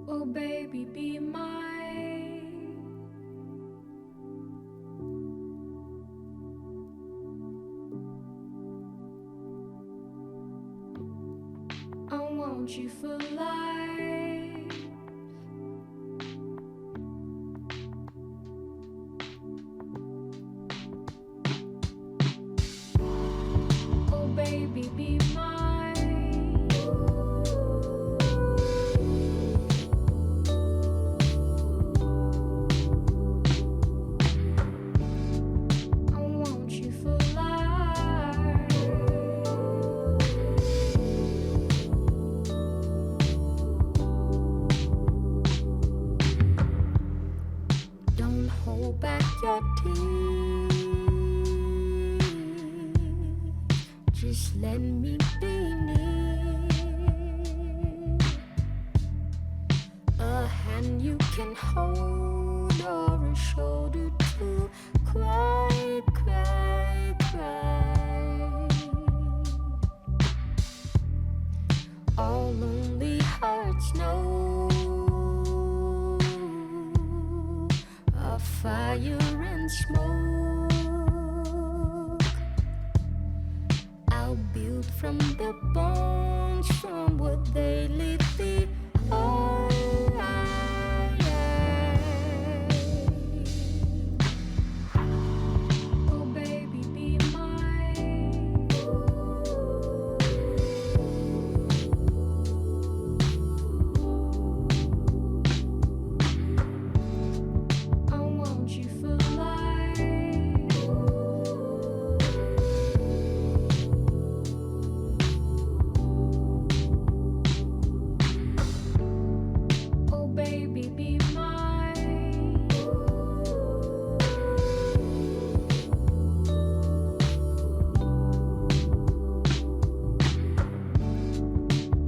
Oh baby, be mine. I want you for life. Oh baby, be mine. I want you for life. Don't hold back your tears. Just let me be near. A hand you can hold or a shoulder to cry, cry, cry. All lonely hearts know of fire and smoke. I'll build from the bones from what they leave behind. Oh baby, be mine. I want you for life. Oh baby, be mine.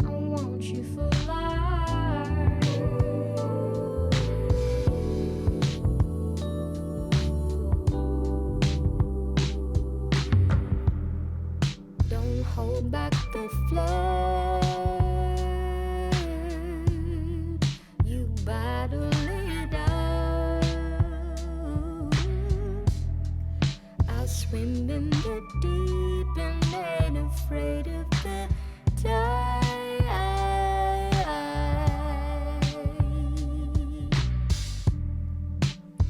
I want you for life. Don't hold back the flood. You battle it out. I'll swim in the deep and ain't afraid of the tide.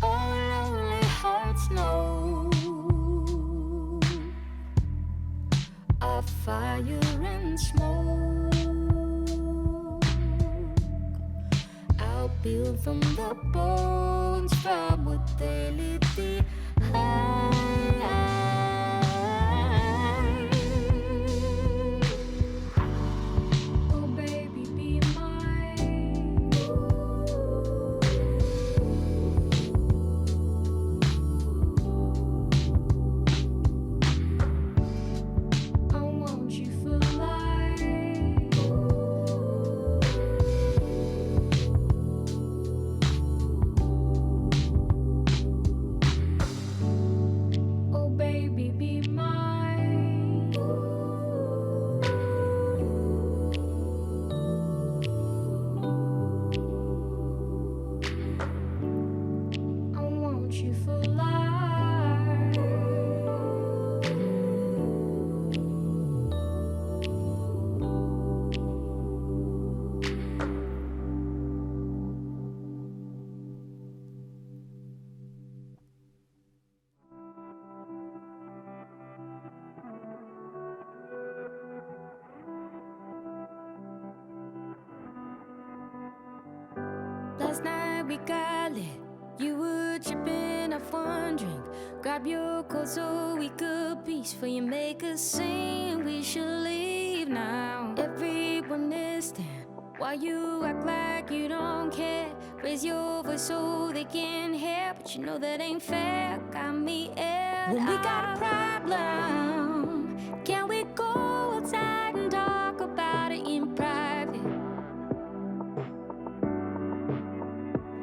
All lonely hearts know of fire and smoke. I'll build from the bones from what they leave behind. Oh baby, be mine. I want you for life. Oh baby, be mine. I want you for life. Last night we got lit. You were tripping off one drink. Grab your coat so we could peacefully make a scene. We should leave now. Everyone listen while you act like you don't care. Raise your voice so they can hear, but you know that ain't fair. Got me aired. When we got a problem, can we go outside and talk about it in private?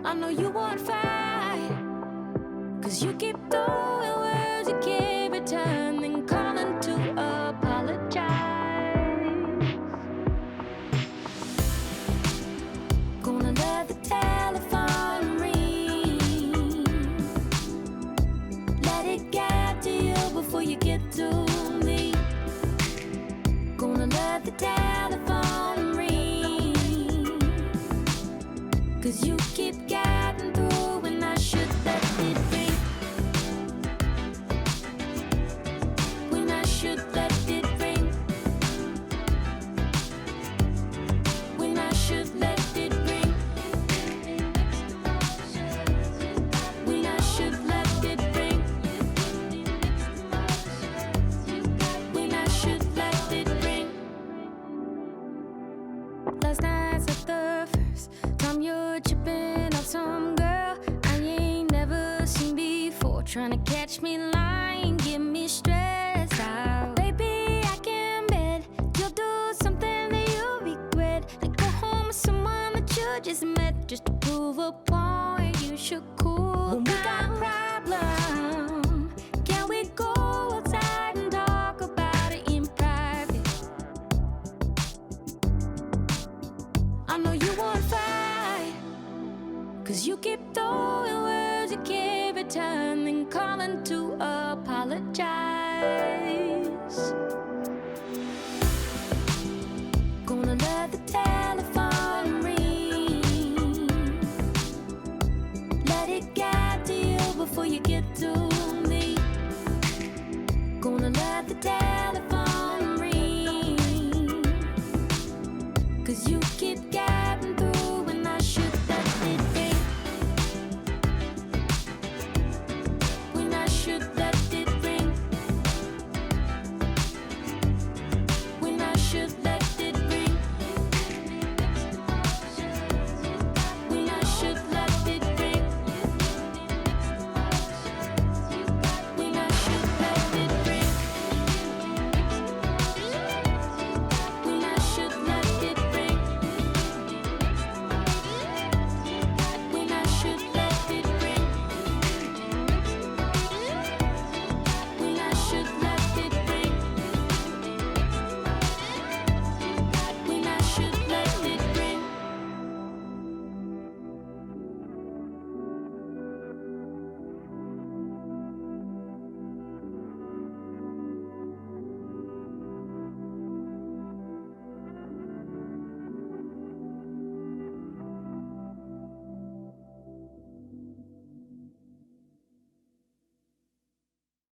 I know you won't fight, 'cause you keep throwing words you can't return, then calling to apologize. Gonna let the telephone ring, 'cause you keep getting through when I should let it ring. When I should let it ring. When I should let it ring. When I should let it ring. When I should let it ring. Last night's not the first time you're tripping off some girl I ain't never seen before, trying to catch me lying, get me stressed out. Baby, I can bet you'll do something that you regret, like go home with someone that you just met, just to prove a point you should cool. When we got a problem, can we go outside and talk about it in private? I know you won't fight, 'cause you keep throwing words you can't return and calling to apologize. Gonna let the telephone ring. Let it get to you before you get to me. Gonna let the telephone ring, 'cause you